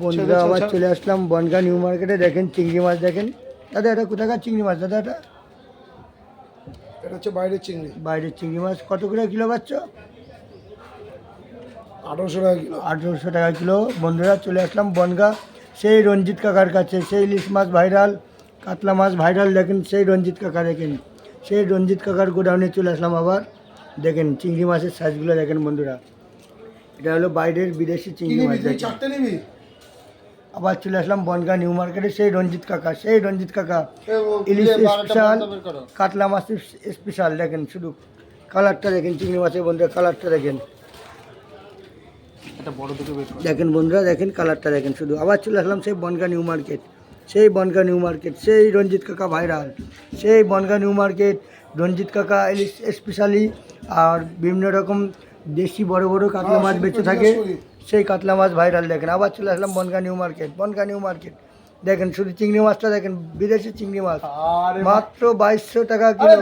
বন্ধুরা আবার চলে আসলাম বনগাঁ নিউ মার্কেটে। দেখেন চিংড়ি মাছ, দেখেন দাদা এটা কোথাকার চিংড়ি মাছ দাদা? এটা হচ্ছে বাইরের চিংড়ি। বাইরের চিংড়ি মাছ। কত করে কিলো পাচ্ছ? 1800 টাকা কিলো। 1800 টাকা কিলো। বন্ধুরা চলে আসলাম বনগাঁ সেই রঞ্জিত কাকার কাছে। সেই ইলিশ মাছ ভাইরাল, কাতলা মাছ ভাইরাল। দেখেন সেই রঞ্জিত কাকা, দেখেন সেই রঞ্জিত কাকার গোডাউনে চলে আসলাম আবার। দেখেন চিংড়ি মাছের সাইজগুলো দেখেন বন্ধুরা, এটা হলো বাইরের বিদেশি চিংড়ি মাছ। চারটে নিবি? আবার চলে আসলাম বনগাঁ নিউ মার্কেটে সেই রঞ্জিত কাকা, সেই রঞ্জিত কাকা ইলিশ স্পেশাল, কাতলা মাছ স্পেশাল। দেখেন শুধু কালারটা দেখেন চিংড়ি মাছের বন্ধুরা, কালারটা দেখেন, দেখেন বন্ধুরা দেখেন কালারটা দেখেন শুধু। আবার চলে আসলাম সেই বনগাঁ নিউ মার্কেট, সেই বনগাঁ নিউ মার্কেট, সেই রঞ্জিত কাকা ভাইরাল, সেই বনগাঁ নিউ মার্কেট রঞ্জিত কাকা ইলিশ স্পেশালি। আর বিভিন্ন রকম দেশি বড় বড় কাতলা মাছ বেঁচে থাকে, সেই কাতলা মাছ ভাইরাল। দেখেন আবার চলে আসলাম Bangaon new market, Bangaon new market. দেখেন শুধু চিংড়ি মাছটা দেখেন, বিদেশি চিংড়ি মাছ মাত্র 2200 টাকা কিলো।